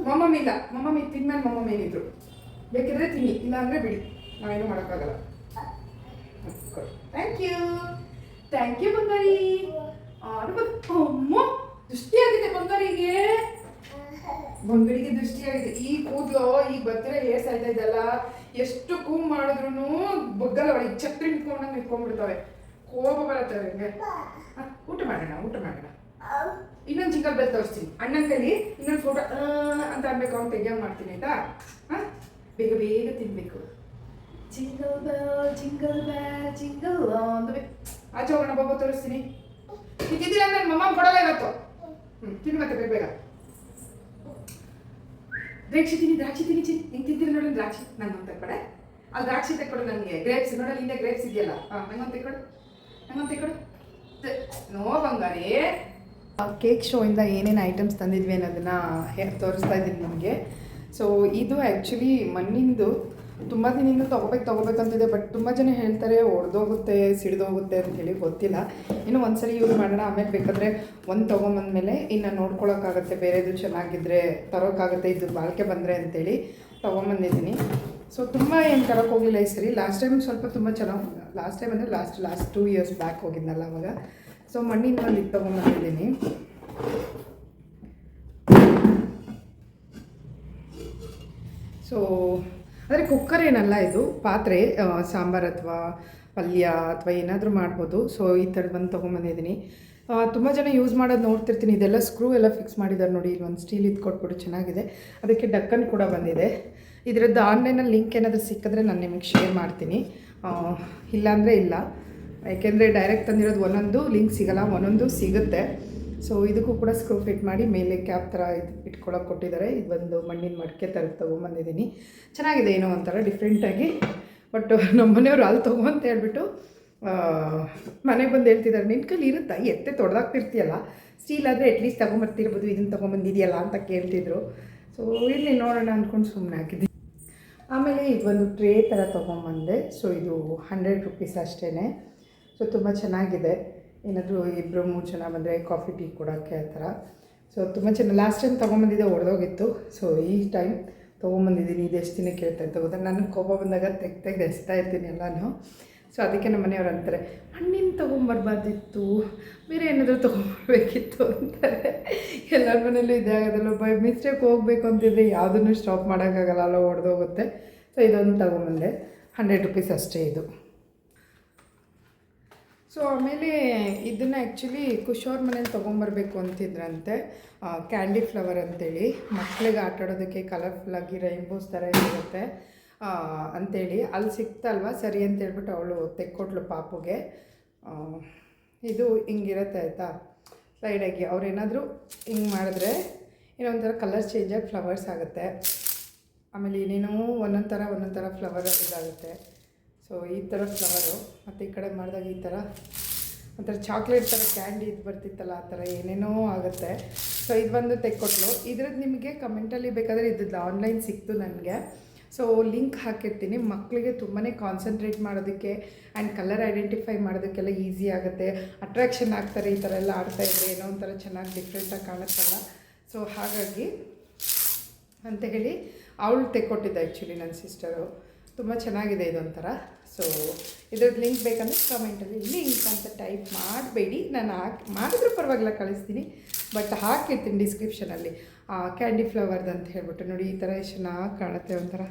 ಮಮ್ಮಮ್ಮಿ ಇಲ್ಲ, ಮಮ್ಮಮ್ಮಿ ತಿನ್ಮೇಲೆ ಮಮ್ಮಮ್ಮಿ ಏನಿದ್ರು ಬೇಕಿದ್ರೆ ತಿನ್ನಿ, ಇಲ್ಲ ಅಂದರೆ ಬಿಡಿ, ನಾವೇನು ಮಾಡೋಕ್ಕಾಗಲ್ಲ. ಥ್ಯಾಂಕ್ ಯು, ಥ್ಯಾಂಕ್ ಯು ಬಂಗಾರಿ. ಅಮ್ಮ ದೃಷ್ಟಿಯಾಗಿದೆ ಬಂಗಾರಿಗೆ, ಬಂಗಾರಿಗೆ ದೃಷ್ಟಿಯಾಗಿದೆ. ಈ ಕೂದಲು ಈಗ ಬರ್ತಿರೋ ಹೇರ್ಸ್ ಆಯ್ತಾ ಇದೆಲ್ಲ, ಎಷ್ಟು ಕೂಮ್ ಮಾಡಿದ್ರು ಬಗ್ಗಲ್ಲ, ಒಳಗೆ ಛತ್ರಿ ನಿಂತ್ಕೊಂಡಂಗೆ ನಿಂತ್ಕೊಂಡ್ಬಿಡ್ತವೆ. ಕೋಪ ಬರತ್ತೆ ಅವ್ರಿಗೆ. ಊಟ ಮಾಡೋಣ, ಊಟ ಮಾಡೋಣ. ಇನ್ನೊಂದು ಜಿಂಗಲ್ ಬೆಲ್ ತೋರಿಸ್ತೀನಿ ಅಣ್ಣನ ಕೈಲಿ. ಇನ್ನೊಂದು ಫೋಟೋ ಅಂತ ಅನ್ಬೇಕು, ಅವ್ನು ತೆಗಿಯಂಗೆ ಮಾಡ್ತೀನಿ ಆಯ್ತಾ? ಹಾಂ, ಬೇಗ ಬೇಗ ತಿನ್ನಬೇಕು. Jingle bell jingle bell jingle ಅಂತ ಆಚೆ ಹೋಗೋಣ, ಬಾಬಾ ತೋರಿಸ್ತೀನಿ. ತಿಂದಿಲ್ಲ ಅಂದ್ರೆ ಮಮ್ಮ ಕೊಡಲ್ಲ ಇವತ್ತು. ತಿನ್ನು ಮತ್ತೆ ಬೇಗ ಬೇಗ. ದ್ರಾಕ್ಷಿ ತಿನ್ನಿ, ದ್ರಾಕ್ಷಿ ತಿನ್ನಿ. ಹಿಂಗೆ ತಿಂತೀರಿ ನೋಡಿ ದ್ರಾಕ್ಷಿ. ನಂಗೊಂದು ತೆಕ್ಕೊಡೆ. ಅಲ್ಲಿ ದ್ರಾಕ್ಷಿ ತೆಕ್ಕೊಡು ನನಗೆ. ಗ್ರೇಪ್ಸ್ ನೋಡಲ್ಲ, ಹಿಂದೆ ಗ್ರೇಪ್ಸ್ ಇದೆಯಲ್ಲ. ನಂಗೊಂದು ತೆಕ್ಕೊಡು, ನಂಗೊಂದು ತೆಕ್ಕೊಡು. ನೋ ಬಂಗಾರಿ. ಕೇಕ್ ಶೋಯಿಂದ ಏನೇನು ಐಟಮ್ಸ್ ತಂದಿದ್ವಿ ಅನ್ನೋದನ್ನು ತೋರಿಸ್ತಾ ಇದ್ದೀನಿ ನಿಮಗೆ. ಸೊ ಇದು ಆ್ಯಕ್ಚುಲಿ ಮಣ್ಣಿಂದು. ತುಂಬ ದಿನದಿಂದ ತೊಗೋಬೇಕಂತಿದೆ, ಬಟ್ ತುಂಬ ಜನ ಹೇಳ್ತಾರೆ ಒಡೆದೋಗುತ್ತೆ, ಸಿಡಿದೋಗುತ್ತೆ ಅಂತೇಳಿ. ಗೊತ್ತಿಲ್ಲ, ಇನ್ನು ಒಂದು ಸರಿ ಯೂಸ್ ಮಾಡೋಣ. ಆಮೇಲೆ ಬೇಕಾದರೆ ಒಂದು ತೊಗೊಂಬಂದಮೇಲೆ ಇನ್ನು ನೋಡ್ಕೊಳಕ್ಕಾಗತ್ತೆ, ಬೇರೆದು ಚೆನ್ನಾಗಿದ್ದರೆ ತರೋಕ್ಕಾಗತ್ತೆ, ಇದು ಬಾಳಿಕೆ ಬಂದರೆ ಅಂತೇಳಿ ತೊಗೊಂಬಂದಿದ್ದೀನಿ. ಸೊ ತುಂಬ ಏನು ತರೋಕ್ಕೆ ಹೋಗಲಿಲ್ಲ ಈ ಸರಿ. ಲಾಸ್ಟ್ ಟೈಮ್ ಸ್ವಲ್ಪ ತುಂಬ ಚೆನ್ನಾಗಿ, ಲಾಸ್ಟ್ ಟೈಮ್ ಅಂದರೆ ಲಾಸ್ಟ್ 2 years ಬ್ಯಾಕ್ ಹೋಗಿದ್ನಲ್ಲ ಅವಾಗ. ಸೊ ಮಣ್ಣಿನ ಒಂದು ಇದು ತೊಗೊಂಬಂದಿದ್ದೀನಿ. ಸೊ ಅಂದರೆ ಕುಕ್ಕರ್ ಏನಲ್ಲ ಇದು, ಪಾತ್ರೆ. ಸಾಂಬಾರು ಅಥವಾ ಪಲ್ಯ ಅಥವಾ ಏನಾದರೂ ಮಾಡ್ಬೋದು. ಸೊ ಈ ಥರದ್ದು ಒಂದು ತೊಗೊಂಬಂದಿದ್ದೀನಿ. ತುಂಬ ಜನ ಯೂಸ್ ಮಾಡೋದು ನೋಡ್ತಿರ್ತೀನಿ. ಇದೆಲ್ಲ ಸ್ಕ್ರೂ ಎಲ್ಲ ಫಿಕ್ಸ್ ಮಾಡಿದ್ದಾರೆ ನೋಡಿ. ಇಲ್ಲಿ ಒಂದು ಸ್ಟೀಲ್ ಇದು ಕೊಟ್ಬಿಟ್ಟು ಚೆನ್ನಾಗಿದೆ. ಅದಕ್ಕೆ ಡಕ್ಕನ್ ಕೂಡ ಬಂದಿದೆ. ಇದರದ್ದು ಆನ್ಲೈನಲ್ಲಿ ಲಿಂಕ್ ಏನಾದರೂ ಸಿಕ್ಕಿದ್ರೆ ನಾನು ನಿಮಗೆ ಶೇರ್ ಮಾಡ್ತೀನಿ, ಇಲ್ಲಾಂದರೆ ಇಲ್ಲ. ಯಾಕೆಂದರೆ ಡೈರೆಕ್ಟ್ ತಂದಿರೋದು ಒಂದೊಂದು ಲಿಂಕ್ ಸಿಗೋಲ್ಲ, ಒಂದೊಂದು ಸಿಗುತ್ತೆ. ಸೊ ಇದಕ್ಕೂ ಕೂಡ ಸ್ಕ್ರೂ ಫಿಟ್ ಮಾಡಿ ಮೇಲೆ ಕ್ಯಾಪ್ ಥರ ಇದು ಇಟ್ಕೊಳ್ಳೋಕೆ ಕೊಟ್ಟಿದ್ದಾರೆ. ಇದು ಒಂದು ಮಣ್ಣಿನ ಮಡಿಕೆ ಥರ ತೊಗೊಂಬಂದಿದ್ದೀನಿ. ಚೆನ್ನಾಗಿದೆ, ಏನೋ ಒಂಥರ ಡಿಫ್ರೆಂಟಾಗಿ. ಬಟ್ ನಮ್ಮ ಮನೆಯವರು ಅಲ್ಲಿ ತೊಗೊಂತ ಹೇಳ್ಬಿಟ್ಟು ಮನೆಗೆ ಬಂದು ಹೇಳ್ತಿದ್ದಾರೆ, ನಿನ್ನ ಕೈಲಿ ಇರುತ್ತಾ ಎತ್ತೆ ತೊಡೆದಾಕ್ತಿರ್ತೀಯಲ್ಲ, ಸ್ಟೀಲ್ ಆದರೆ ಅಟ್ಲೀಸ್ಟ್ ತೊಗೊಂಬರ್ತಿರ್ಬೋದು, ಇದನ್ನು ತೊಗೊಂಬಂದಿದೆಯಲ್ಲ ಅಂತ ಕೇಳ್ತಿದ್ರು. ಸೊ ಇಲ್ಲಿ ನೋಡೋಣ ಅಂದ್ಕೊಂಡು ಸುಮ್ಮನೆ ಹಾಕಿದ್ದೆ. ಆಮೇಲೆ ಇದೊಂದು ಟ್ರೇ ಥರ ತೊಗೊಂಬಂದೆ. ಸೊ ಇದು 100 rupees ಅಷ್ಟೇ. ಸೊ ತುಂಬ ಚೆನ್ನಾಗಿದೆ. ಏನಾದರೂ 2-3 ಜನ ಬಂದರೆ ಕಾಫಿ ಟೀ ಕೊಡೋಕ್ಕೆ ಆ ಥರ. ಸೊ ತುಂಬ ಚೆನ್ನಾಗಿ. ಲಾಸ್ಟ್ ಟೈಮ್ ತೊಗೊಂಬಂದಿದ್ದೆ, ಹೊಡೆದೋಗಿತ್ತು. ಸೊ ಈ ಟೈಮ್ ತೊಗೊಂಬಂದಿದ್ದೀನಿ. ಇದು ಎಷ್ಟು ದಿನ ಕೇಳ್ತಾ ಇತ್ತು ಗೊತ್ತಾ, ನನಗೆ ಕೋಪ ಬಂದಾಗ ತೆಗ್ದು ಎಸ್ತಾ ಇರ್ತೀನಿ ಎಲ್ಲನೂ. ಸೊ ಅದಕ್ಕೆ ನಮ್ಮ ಮನೆಯವ್ರು ಅಂತಾರೆ, ಹಣ್ಣಿನ ತೊಗೊಂಬರ್ಬಾರ್ದಿತ್ತು, ಬೇರೆ ಏನಾದರೂ ತೊಗೊಂಬರ್ಬೇಕಿತ್ತು ಅಂತಾರೆ. ಎಲ್ಲರ ಮನೇಲೂ ಇದೇ ಆಗೋದಲ್ಲ, ಬೈ ಮಿಸ್ಟೇಕ್ ಹೋಗಬೇಕು ಅಂತಿದ್ರೆ ಯಾವುದನ್ನು ಸ್ಟಾಪ್ ಮಾಡೋಕ್ಕಾಗಲ್ಲ, ಅಲ್ಲ ಹೊಡೆದೋಗುತ್ತೆ. ಸೊ ಇದೊಂದು ತೊಗೊಂಬಂದೆ. 100 rupees ಅಷ್ಟೇ ಇದು. ಸೊ ಆಮೇಲೆ ಇದನ್ನು ಆ್ಯಕ್ಚುಲಿ ಕುಶೋರ್ ಮನೇಲಿ ತೊಗೊಂಬರ್ಬೇಕು ಅಂತಿದ್ರಂತೆ. ಕ್ಯಾಂಡಿ ಫ್ಲವರ್ ಅಂತೇಳಿ, ಮಕ್ಕಳಿಗೆ ಆಟಾಡೋದಕ್ಕೆ ಕಲರ್ಫುಲ್ಲಾಗಿ ರೈನ್ಬೋಸ್ ಥರ ಇರುತ್ತೆ ಅಂಥೇಳಿ. ಅಲ್ಲಿ ಸಿಕ್ತಲ್ವ, ಸರಿ ಅಂತೇಳ್ಬಿಟ್ಟು ಅವಳು ತೆಕ್ಕೊಟ್ಲು ಪಾಪುಗೆ. ಇದು ಹಿಂಗಿರುತ್ತೆ ಆಯಿತಾ, ಸೈಡಾಗಿ ಅವ್ರೇನಾದರೂ ಹಿಂಗೆ ಮಾಡಿದ್ರೆ ಏನೋ ಒಂಥರ ಕಲರ್ ಚೇಂಜಾಗಿ ಫ್ಲವರ್ಸ್ ಆಗುತ್ತೆ. ಆಮೇಲೆ ಏನೇನೋ ಒಂದೊಂದು ಥರ ಫ್ಲವರ್ ಇದಾಗುತ್ತೆ. ಸೊ ಈ ಥರ ಫ್ಲವರು, ಮತ್ತು ಈ ಕಡೆ ಮಾಡಿದಾಗ ಈ ಥರ ಒಂಥರ ಚಾಕ್ಲೇಟ್ ಥರ ಕ್ಯಾಂಡಿ ಇದು ಬರ್ತಿತ್ತಲ್ಲ, ಆ ಥರ ಏನೇನೋ ಆಗುತ್ತೆ. ಸೊ ಇದು ಬಂದು ತೆಕ್ಕೊಟ್ಲು. ಇದ್ರದ್ದು ನಿಮಗೆ ಕಮೆಂಟಲ್ಲಿ ಬೇಕಾದರೆ ಇದ್ದದ್ದು ಆನ್ಲೈನ್ ಸಿಕ್ತು ನನಗೆ. ಸೊ ಲಿಂಕ್ ಹಾಕಿರ್ತೀನಿ. ಮಕ್ಕಳಿಗೆ ತುಂಬಾ ಕಾನ್ಸಂಟ್ರೇಟ್ ಮಾಡೋದಕ್ಕೆ ಆ್ಯಂಡ್ ಕಲರ್ ಐಡೆಂಟಿಫೈ ಮಾಡೋದಕ್ಕೆಲ್ಲ ಈಸಿ ಆಗುತ್ತೆ. ಅಟ್ರಾಕ್ಷನ್ ಆಗ್ತಾರೆ ಈ ಥರ ಎಲ್ಲ ಆಡ್ತಾಯಿದ್ರೆ, ಏನೋ ಒಂಥರ ಚೆನ್ನಾಗಿ ಡಿಫ್ರೆಂಟಾಗಿ ಕಾಣುತ್ತಲ್ಲ. ಸೊ ಹಾಗಾಗಿ ಅಂತ ಹೇಳಿ ಅವಳು ತೆಕ್ಕೊಟ್ಟಿದ್ದೆ ಆ್ಯಕ್ಚುಲಿ ನನ್ನ ಸಿಸ್ಟರು. ತುಂಬ ಚೆನ್ನಾಗಿದೆ ಇದೊಂಥರ. ಸೊ ಇದ್ರದ್ದು ಲಿಂಕ್ ಬೇಕಂದರೆ ಕಮೆಂಟಲ್ಲಿ ಲಿಂಕ್ ಅಂತ ಟೈಪ್ ಮಾಡಬೇಡಿ, ನಾನು ಮಾಡಿದ್ರೂ ಪರವಾಗಿಲ್ಲ ಕಳಿಸ್ತೀನಿ, ಬಟ್ ಹಾಕಿರ್ತೀನಿ ಡಿಸ್ಕ್ರಿಪ್ಷನಲ್ಲಿ. ಕ್ಯಾಂಡಿ ಫ್ಲವರ್ದು ಅಂತ ಹೇಳ್ಬಿಟ್ಟು ನೋಡಿ, ಈ ಥರ ಎಷ್ಟು ಚೆನ್ನಾಗಿ ಕಾಣುತ್ತೆ ಒಂಥರ.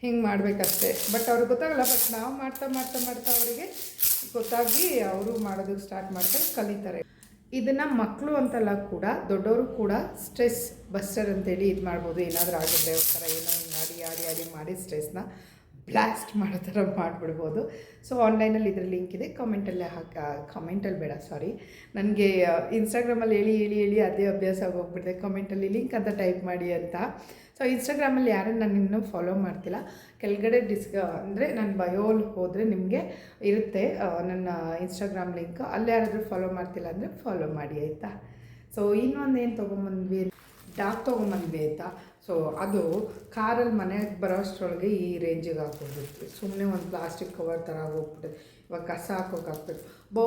ಹಿಂಗೆ ಮಾಡಬೇಕಷ್ಟೆ, ಬಟ್ ಅವ್ರಿಗೆ ಗೊತ್ತಾಗಲ್ಲ. ಬಟ್ ನಾವು ಮಾಡ್ತಾ ಮಾಡ್ತಾ ಮಾಡ್ತಾ ಅವರಿಗೆ ಗೊತ್ತಾಗಿ ಅವರು ಮಾಡೋದಕ್ಕೆ ಸ್ಟಾರ್ಟ್ ಮಾಡ್ತಾರೆ, ಕಲಿತಾರೆ. ಇದನ್ನು ಮಕ್ಕಳು ಅಂತಲ್ಲ ಕೂಡ ದೊಡ್ಡವರು ಕೂಡ ಸ್ಟ್ರೆಸ್ ಬಸ್ಟರ್ ಅಂತೇಳಿ ಇದು ಮಾಡ್ಬೋದು. ಏನಾದರೂ ಆಗಿದ್ರೆ ಒಂಥರ ಏನೋ ಹಿಂಗೆ ಆಡಿ ಮಾಡಿ ಸ್ಟ್ರೆಸ್ನ ಬ್ಲಾಸ್ಟ್ ಮಾಡೋ ಥರ ಮಾಡಿಬಿಡ್ಬೋದು. ಸೊ ಆನ್ಲೈನಲ್ಲಿ ಇದರ ಲಿಂಕ್ ಇದೆ, ಕಮೆಂಟಲ್ಲೇ ಕಮೆಂಟಲ್ಲಿ ಬೇಡ ಸಾರಿ, ನನಗೆ ಇನ್ಸ್ಟಾಗ್ರಾಮಲ್ಲಿ ಹೇಳಿ ಅದೇ ಅಭ್ಯಾಸ ಆಗೋಗ್ಬಿಟ್ಟಿದೆ. ಕಮೆಂಟಲ್ಲಿ ಲಿಂಕ್ ಅಂತ ಟೈಪ್ ಮಾಡಿ ಅಂತ. ಸೊ ಇನ್ಸ್ಟಾಗ್ರಾಮಲ್ಲಿ ಯಾರನ್ನು ನಾನು ಇನ್ನೂ ಫಾಲೋ ಮಾಡ್ತಿಲ್ಲ, ಕೆಳಗಡೆ ಅಂದರೆ ನನ್ನ ಬಯೋಲ್ಲಿ ಹೋದರೆ ನಿಮಗೆ ಇರುತ್ತೆ ನನ್ನ ಇನ್ಸ್ಟಾಗ್ರಾಮ್ ಲಿಂಕ್. ಅಲ್ಲಿ ಯಾರಾದರೂ ಫಾಲೋ ಮಾಡ್ತಿಲ್ಲ ಅಂದರೆ ಫಾಲೋ ಮಾಡಿ ಆಯಿತಾ. ಸೊ ಇನ್ನೊಂದು ಏನು ತೊಗೊಂಬಂದ್ವಿ, ಡಾಕ್ ತೊಗೊಂಬಂದ್ವಿ ಆಯಿತಾ. ಸೊ ಅದು ಕಾರಲ್ಲಿ ಮನೆಗೆ ಬರೋ ಅಷ್ಟರೊಳಗೆ ಈ ರೇಂಜಿಗೆ ಹಾಕೋಗ್ಬಿಡ್ತು. ಸುಮ್ಮನೆ ಒಂದು ಪ್ಲಾಸ್ಟಿಕ್ ಕವರ್ ಥರ ಆಗೋಗ್ಬಿಟ್ಟೆ. ಇವಾಗ ಕಸ ಹಾಕೋಕ್ಕಾಗ್ತದೆ. ಬೋ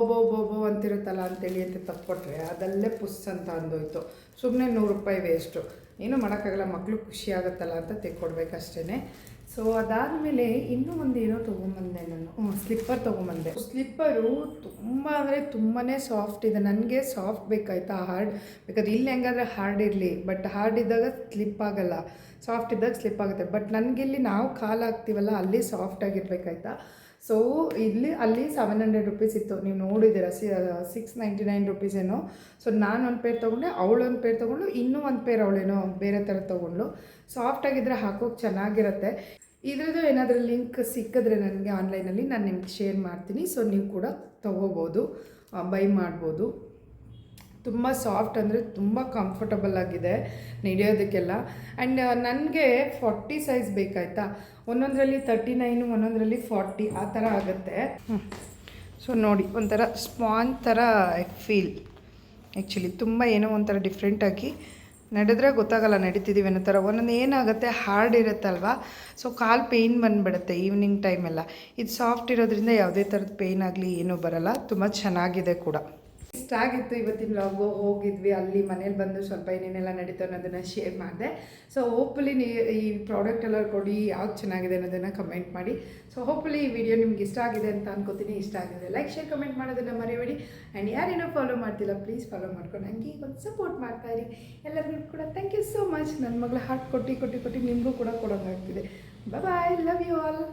ಅಂತಿರುತ್ತಲ್ಲ ಅಂತೇಳಿ ಅಂತ ತಪ್ಪಿಕೊಟ್ರೆ ಅದಲ್ಲೇ ಪುಸ್ ಅಂತ ಅಂದೋಯ್ತು. ಸುಮ್ಮನೆ 100 ರೂಪಾಯಿ ವೇಸ್ಟು. ಏನೂ ಮಾಡೋಕ್ಕಾಗಲ್ಲ, ಮಕ್ಕಳು ಖುಷಿ ಆಗುತ್ತಲ್ಲ ಅಂತ ತೆಕ್ಕೊಡ್ಬೇಕಷ್ಟೇ. ಸೊ ಅದಾದಮೇಲೆ ಇನ್ನೂ ಒಂದು ಏನೋ ತೊಗೊಂಬಂದೆ ನಾನು, ಸ್ಲಿಪ್ಪರ್ ತೊಗೊಂಬಂದೆ. ಸ್ಲಿಪ್ಪರು ತುಂಬ ಅಂದರೆ ತುಂಬಾ ಸಾಫ್ಟ್ ಇದೆ. ನನಗೆ ಸಾಫ್ಟ್ ಬೇಕಾಯ್ತಾ, ಹಾರ್ಡ್ ಬೇಕಾದ್ರೆ ಇಲ್ಲಿ ಹೆಂಗಾದ್ರೆ ಹಾರ್ಡ್ ಇರಲಿ, ಬಟ್ ಹಾರ್ಡ್ ಇದ್ದಾಗ ಸ್ಲಿಪ್ ಆಗೋಲ್ಲ, ಸಾಫ್ಟ್ ಇದ್ದಾಗ ಸ್ಲಿಪ್ ಆಗುತ್ತೆ. ಬಟ್ ನನಗಿಲ್ಲಿ ನಾವು ಕಾಲು ಹಾಕ್ತೀವಲ್ಲ ಅಲ್ಲಿ ಸಾಫ್ಟಾಗಿರ್ಬೇಕಾಯ್ತಾ. ಸೊ ಅಲ್ಲಿ 700 ರುಪೀಸ್ ಇತ್ತು, ನೀವು ನೋಡಿದ್ದೀರ. 699 ರುಪೀಸ್ ಏನೋ. ಸೊ ನಾನು ಒಂದು ಪೇರ್ ತೊಗೊಂಡೆ, ಅವಳು ಒಂದು ಪೇರ್ ತೊಗೊಂಡು, ಇನ್ನೂ ಒಂದು ಪೇರ್ ಅವಳೇನೋ ಬೇರೆ ಥರ ತೊಗೊಂಡು. ಸಾಫ್ಟಾಗಿದ್ದರೆ ಹಾಕೋಕ್ಕೆ ಚೆನ್ನಾಗಿರುತ್ತೆ. ಇದ್ರದ್ದು ಏನಾದರೂ ಲಿಂಕ್ ಸಿಕ್ಕಿದ್ರೆ ನನಗೆ ಆನ್ಲೈನಲ್ಲಿ ನಾನು ನಿಮ್ಗೆ ಶೇರ್ ಮಾಡ್ತೀನಿ. ಸೊ ನೀವು ಕೂಡ ತೊಗೋಬೋದು, ಬೈ ಮಾಡ್ಬೋದು. ತುಂಬ ಸಾಫ್ಟ್ ಅಂದರೆ ತುಂಬ ಕಂಫರ್ಟಬಲ್ ಆಗಿದೆ ನಡೆಯೋದಕ್ಕೆಲ್ಲ. ಆ್ಯಂಡ್ ನನಗೆ 40 ಸೈಜ್ ಬೇಕಾಯ್ತಾ. ಒಂದೊಂದರಲ್ಲಿ 39, ಒಂದೊಂದರಲ್ಲಿ 40 ಆ ಥರ ಆಗುತ್ತೆ. ಸೊ ನೋಡಿ, ಒಂಥರ ಸ್ಪಾಂಜ್ ಥರ ಫೀಲ್. ಆ್ಯಕ್ಚುಲಿ ತುಂಬ ಏನೋ ಒಂಥರ ಡಿಫ್ರೆಂಟಾಗಿ ನಡೆದ್ರೆ ಗೊತ್ತಾಗಲ್ಲ ನಡೀತಿದ್ದೀವಿ ಅನ್ನೋ ಥರ. ಒಂದೊಂದು ಏನಾಗುತ್ತೆ, ಹಾರ್ಡ್ ಇರುತ್ತಲ್ವ, ಸೊ ಕಾಲು ಪೇಯ್ನ್ ಬಂದುಬಿಡುತ್ತೆ ಈವ್ನಿಂಗ್ ಟೈಮೆಲ್ಲ. ಇದು ಸಾಫ್ಟ್ ಇರೋದ್ರಿಂದ ಯಾವುದೇ ಥರದ ಪೇಯ್ನ್ ಆಗಲಿ ಏನೂ ಬರೋಲ್ಲ. ತುಂಬ ಚೆನ್ನಾಗಿದೆ ಕೂಡ. ಇಷ್ಟ ಆಗಿತ್ತು ಇವತ್ತಿನ ವ್ಲಾಗು. ಹೋಗಿದ್ವಿ ಅಲ್ಲಿ, ಮನೇಲಿ ಬಂದು ಸ್ವಲ್ಪ ಏನೇನೆಲ್ಲ ನಡೀತು ಅನ್ನೋದನ್ನು ಶೇರ್ ಮಾಡಿದೆ. ಸೊ ಹೋಪ್ಫುಲಿ ಈ ಪ್ರಾಡಕ್ಟ್ ಎಲ್ಲ ಕೊಡಿ ಯಾವ್ದು ಚೆನ್ನಾಗಿದೆ ಅನ್ನೋದನ್ನು ಕಮೆಂಟ್ ಮಾಡಿ. ಸೊ ಹೋಪ್ಫುಲಿ ಈ ವಿಡಿಯೋ ನಿಮ್ಗೆ ಇಷ್ಟ ಆಗಿದೆ ಅಂತ ಅನ್ಕೋತೀನಿ. ಇಷ್ಟ ಆಗಿದೆ ಲೈಕ್ ಶೇರ್ ಕಮೆಂಟ್ ಮಾಡೋದನ್ನು ಮರಿಬೇಡಿ. ಆ್ಯಂಡ್ ಯಾರೇನೋ ಫಾಲೋ ಮಾಡ್ತಿಲ್ಲ ಪ್ಲೀಸ್ ಫಾಲೋ ಮಾಡ್ಕೊಂಡು ನನಗೆ ಈಗ ಒಂದು ಸಪೋರ್ಟ್ ಮಾಡ್ತಾಯಿರಿ. ಎಲ್ಲರಿಗೂ ಕೂಡ ಥ್ಯಾಂಕ್ ಯು ಸೋ ಮಚ್. ನನ್ನ ಮಗಳು ಹಾರ್ಟ್ ಕೊಟ್ಟು ನಿಮಗೂ ಕೂಡ ಕೊಡೋಂಗಾಗ್ತಿದೆ. ಬಾಯ್, ಲವ್ ಯು ಆಲ್.